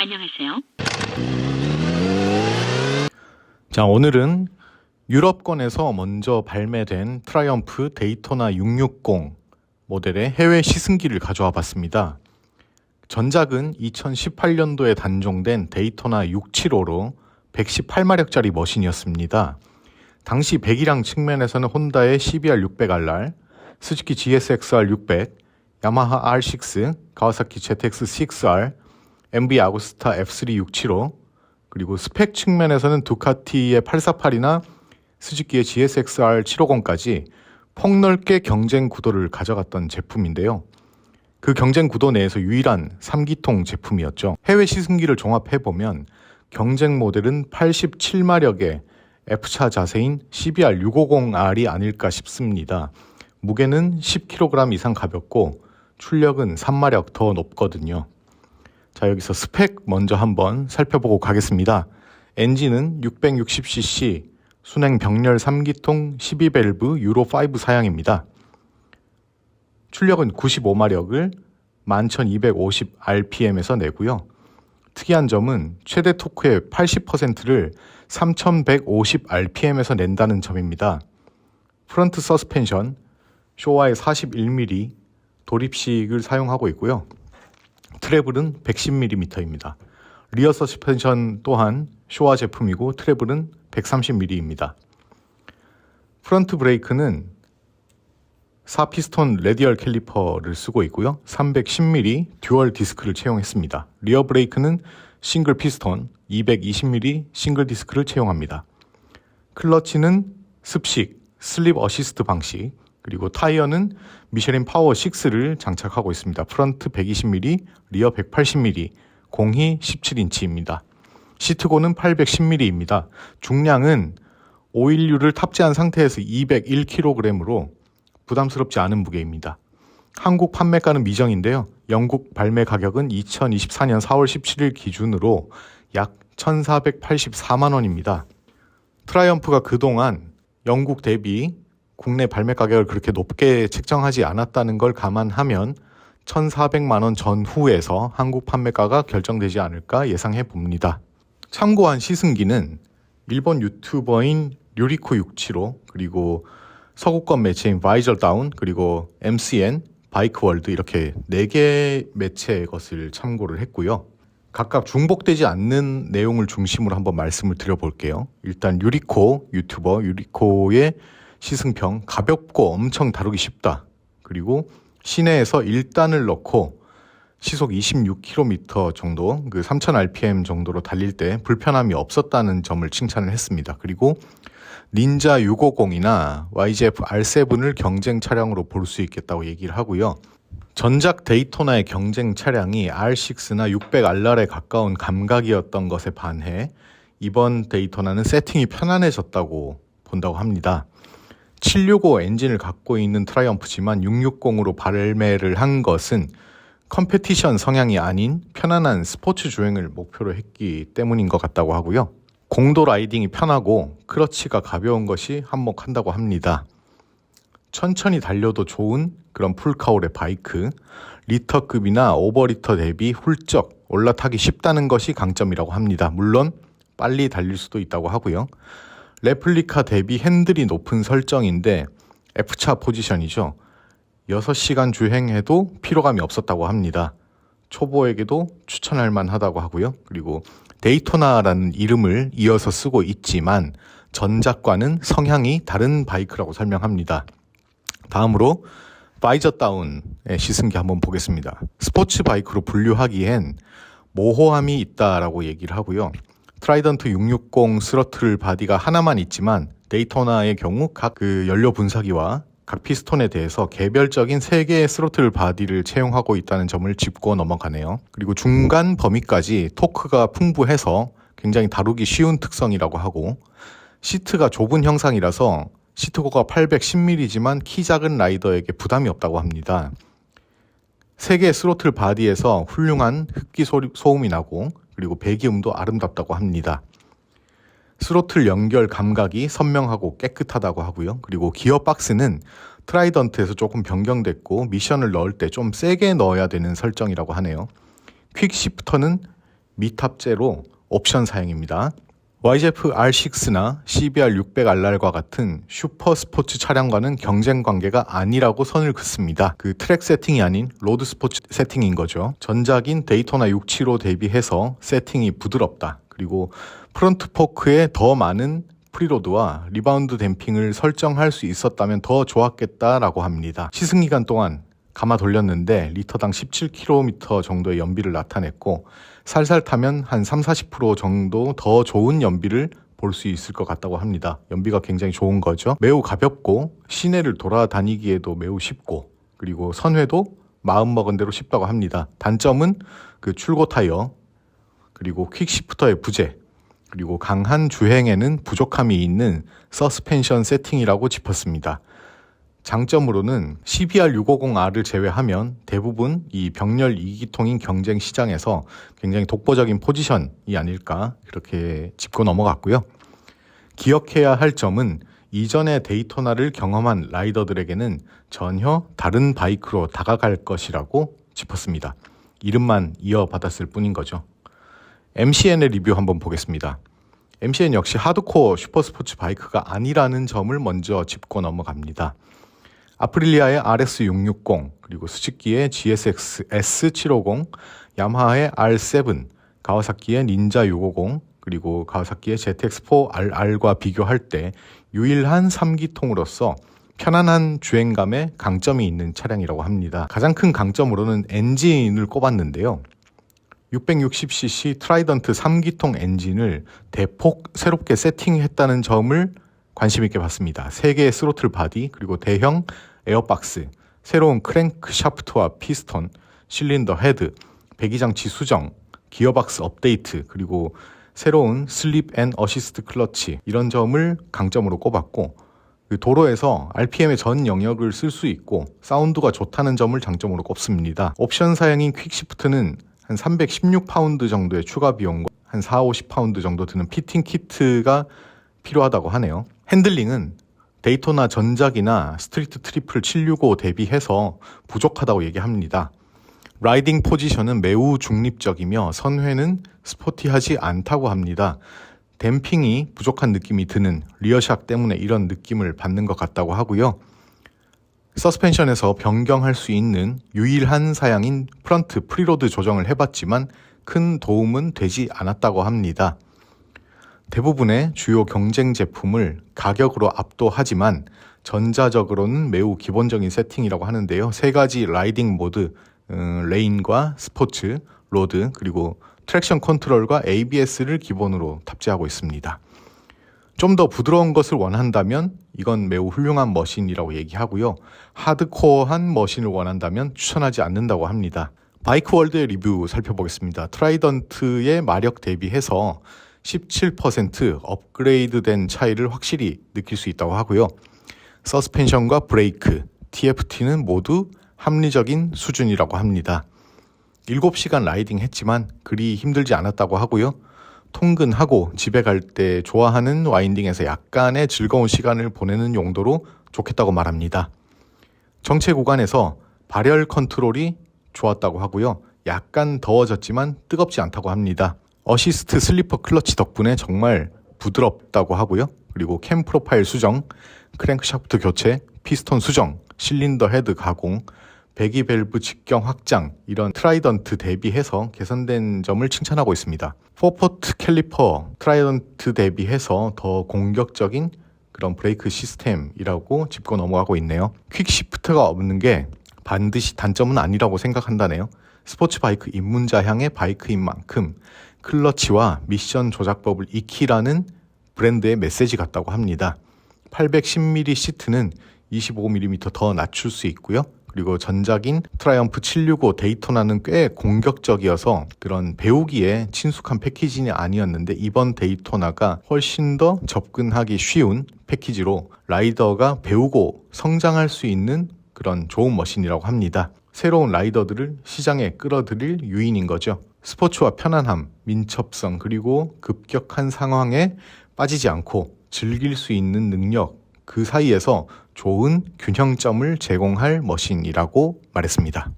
안녕하세요. 자, 오늘은 유럽권에서 먼저 발매된 트라이엄프 데이토나 660 모델의 해외 시승기를 가져와 봤습니다. 전작은 2018년도에 단종된 데이토나 675로 118마력짜리 머신이었습니다. 당시 배기량 측면에서는 혼다의 CBR600RR, 스즈키 GSXR600, 야마하 R6, 가와사키 ZX6R, MV 아구스타 F3 675, 그리고 스펙 측면에서는 두카티의 848이나 스즈키의 GSXR 750까지 폭넓게 경쟁 구도를 가져갔던 제품인데요. 그 경쟁 구도 내에서 유일한 3기통 제품이었죠. 해외 시승기를 종합해보면 경쟁 모델은 87마력의 F차 자세인 CBR 650R이 아닐까 싶습니다. 무게는 10kg 이상 가볍고 출력은 3마력 더 높거든요. 자, 여기서 스펙 먼저 한번 살펴보고 가겠습니다. 엔진은 660cc 순행 병렬 3기통 12밸브 유로5 사양입니다. 출력은 95마력을 11,250rpm에서 내고요. 특이한 점은 최대 토크의 80%를 3,150rpm에서 낸다는 점입니다. 프런트 서스펜션 쇼와의 41mm 도립식을 사용하고 있고요. 트래블은 110mm입니다. 리어 서스펜션 또한 쇼와 제품이고 트래블은 130mm입니다. 프런트 브레이크는 4피스톤 레디얼 캘리퍼를 쓰고 있고요. 310mm 듀얼 디스크를 채용했습니다. 리어 브레이크는 싱글 피스톤 220mm 싱글 디스크를 채용합니다. 클러치는 습식, 슬립 어시스트 방식, 그리고 타이어는 미쉐린 파워 6를 장착하고 있습니다. 프런트 120mm, 리어 180mm, 공히 17인치입니다. 시트고는 810mm입니다. 중량은 오일류를 탑재한 상태에서 201kg으로 부담스럽지 않은 무게입니다. 한국 판매가는 미정인데요. 영국 발매 가격은 2024년 4월 17일 기준으로 약 1,484만 원입니다. 트라이엄프가 그동안 영국 대비 국내 발매 가격을 그렇게 높게 책정하지 않았다는 걸 감안하면 1,400만 원 전후에서 한국 판매가가 결정되지 않을까 예상해 봅니다. 참고한 시승기는 일본 유튜버인 류리코 675, 그리고 서구권 매체인 바이저 다운, 그리고 MCN, 바이크월드 이렇게 4개 매체의 것을 참고를 했고요. 각각 중복되지 않는 내용을 중심으로 한번 말씀을 드려볼게요. 일단 류리코 유튜버 유리코의 시승평, 가볍고 엄청 다루기 쉽다. 그리고 시내에서 1단을 넣고 시속 26km 정도, 3000rpm 정도로 달릴 때 불편함이 없었다는 점을 칭찬을 했습니다. 그리고 닌자 650이나 YZF R7을 경쟁 차량으로 볼 수 있겠다고 얘기를 하고요. 전작 데이토나의 경쟁 차량이 R6나 600RR에 가까운 감각이었던 것에 반해 이번 데이토나는 세팅이 편안해졌다고 본다고 합니다. 765 엔진을 갖고 있는 트라이엄프지만 660으로 발매를 한 것은 컴페티션 성향이 아닌 편안한 스포츠 주행을 목표로 했기 때문인 것 같다고 하고요. 공도 라이딩이 편하고 크러치가 가벼운 것이 한몫한다고 합니다. 천천히 달려도 좋은 그런 풀카울의 바이크, 리터급이나 오버리터 대비 훌쩍 올라타기 쉽다는 것이 강점이라고 합니다. 물론 빨리 달릴 수도 있다고 하고요. 레플리카 대비 핸들이 높은 설정인데 F차 포지션이죠. 6시간 주행해도 피로감이 없었다고 합니다. 초보에게도 추천할 만하다고 하고요. 그리고 데이토나라는 이름을 이어서 쓰고 있지만 전작과는 성향이 다른 바이크라고 설명합니다. 다음으로 바이저 다운의 시승기 한번 보겠습니다. 스포츠 바이크로 분류하기엔 모호함이 있다라고 얘기를 하고요. 트라이던트 660 스러틀 바디가 하나만 있지만 데이토나의 경우 각 연료 분사기와 각 피스톤에 대해서 개별적인 3개의 스로틀 바디를 채용하고 있다는 점을 짚고 넘어가네요. 그리고 중간 범위까지 토크가 풍부해서 굉장히 다루기 쉬운 특성이라고 하고, 시트가 좁은 형상이라서 시트고가 810mm지만 키 작은 라이더에게 부담이 없다고 합니다. 3개의 스로틀 바디에서 훌륭한 흡기 소음이 나고, 그리고 배기음도 아름답다고 합니다. 스로틀 연결 감각이 선명하고 깨끗하다고 하고요. 그리고 기어 박스는 트라이던트에서 조금 변경됐고 미션을 넣을 때 좀 세게 넣어야 되는 설정이라고 하네요. 퀵 시프터는 미탑재로 옵션 사양입니다. YZF R6나 CBR 600RR과 같은 슈퍼 스포츠 차량과는 경쟁 관계가 아니라고 선을 긋습니다. 그 트랙 세팅이 아닌 로드 스포츠 세팅인 거죠. 전작인 데이토나 675 대비해서 세팅이 부드럽다. 그리고 프론트 포크에 더 많은 프리로드와 리바운드 댐핑을 설정할 수 있었다면 더 좋았겠다라고 합니다. 시승기간 동안 감아 돌렸는데 리터당 17km 정도의 연비를 나타냈고 살살 타면 한 30-40% 정도 더 좋은 연비를 볼 수 있을 것 같다고 합니다. 연비가 굉장히 좋은 거죠. 매우 가볍고 시내를 돌아다니기에도 매우 쉽고 그리고 선회도 마음먹은 대로 쉽다고 합니다. 단점은 그 출고 타이어 그리고 퀵시프터의 부재 그리고 강한 주행에는 부족함이 있는 서스펜션 세팅이라고 짚었습니다. 장점으로는 CBR650R을 제외하면 대부분 이 병렬 2기통인 경쟁 시장에서 굉장히 독보적인 포지션이 아닐까 그렇게 짚고 넘어갔고요. 기억해야 할 점은 이전에 데이토나를 경험한 라이더들에게는 전혀 다른 바이크로 다가갈 것이라고 짚었습니다. 이름만 이어받았을 뿐인 거죠. MCN의 리뷰 한번 보겠습니다. MCN 역시 하드코어 슈퍼스포츠 바이크가 아니라는 점을 먼저 짚고 넘어갑니다. 아프릴리아의 RS660, 그리고 스즈키의 GSX S750, 야마하의 R7, 가와사키의 닌자 650, 그리고 가와사키의 ZX4RR과 비교할 때 유일한 3기통으로서 편안한 주행감에 강점이 있는 차량이라고 합니다. 가장 큰 강점으로는 엔진을 꼽았는데요. 660cc 트라이던트 3기통 엔진을 대폭 새롭게 세팅했다는 점을 관심 있게 봤습니다. 3개의 스로틀 바디, 그리고 대형 에어박스, 새로운 크랭크 샤프트와 피스톤, 실린더 헤드, 배기장치 수정, 기어박스 업데이트, 그리고 새로운 슬립 앤 어시스트 클러치 이런 점을 강점으로 꼽았고 도로에서 RPM의 전 영역을 쓸 수 있고 사운드가 좋다는 점을 장점으로 꼽습니다. 옵션 사양인 퀵시프트는 한 316파운드 정도의 추가 비용과 한 4-50파운드 정도 드는 피팅 키트가 필요하다고 하네요. 핸들링은 데이토나 전작이나 스트리트 트리플 765 대비해서 부족하다고 얘기합니다. 라이딩 포지션은 매우 중립적이며 선회는 스포티하지 않다고 합니다. 댐핑이 부족한 느낌이 드는 리어샥 때문에 이런 느낌을 받는 것 같다고 하고요. 서스펜션에서 변경할 수 있는 유일한 사양인 프런트 프리로드 조정을 해봤지만 큰 도움은 되지 않았다고 합니다. 대부분의 주요 경쟁 제품을 가격으로 압도하지만 전자적으로는 매우 기본적인 세팅이라고 하는데요. 3가지 라이딩 모드, 레인과 스포츠, 로드, 그리고 트랙션 컨트롤과 ABS를 기본으로 탑재하고 있습니다. 좀 더 부드러운 것을 원한다면 이건 매우 훌륭한 머신이라고 얘기하고요. 하드코어한 머신을 원한다면 추천하지 않는다고 합니다. 바이크월드의 리뷰 살펴보겠습니다. 트라이던트의 마력 대비해서 17% 업그레이드된 차이를 확실히 느낄 수 있다고 하고요. 서스펜션과 브레이크, TFT는 모두 합리적인 수준이라고 합니다. 7시간 라이딩 했지만 그리 힘들지 않았다고 하고요. 통근하고 집에 갈 때 좋아하는 와인딩에서 약간의 즐거운 시간을 보내는 용도로 좋겠다고 말합니다. 정체 구간에서 발열 컨트롤이 좋았다고 하고요. 약간 더워졌지만 뜨겁지 않다고 합니다. 어시스트 슬리퍼 클러치 덕분에 정말 부드럽다고 하고요. 그리고 캠 프로파일 수정, 크랭크샤프트 교체, 피스톤 수정, 실린더 헤드 가공, 배기 밸브 직경 확장 이런 트라이던트 대비해서 개선된 점을 칭찬하고 있습니다. 4포트 캘리퍼 트라이던트 대비해서 더 공격적인 그런 브레이크 시스템이라고 짚고 넘어가고 있네요. 퀵시프트가 없는 게 반드시 단점은 아니라고 생각한다네요. 스포츠 바이크 입문자향의 바이크인 만큼 클러치와 미션 조작법을 익히라는 브랜드의 메시지 같다고 합니다. 810mm 시트는 25mm 더 낮출 수 있고요. 그리고 전작인 트라이엄프 765 데이토나는 꽤 공격적이어서 그런 배우기에 친숙한 패키지는 아니었는데 이번 데이토나가 훨씬 더 접근하기 쉬운 패키지로 라이더가 배우고 성장할 수 있는 그런 좋은 머신이라고 합니다. 새로운 라이더들을 시장에 끌어들일 유인인 거죠. 스포츠와 편안함, 민첩성, 그리고 급격한 상황에 빠지지 않고 즐길 수 있는 능력, 그 사이에서 좋은 균형점을 제공할 머신이라고 말했습니다.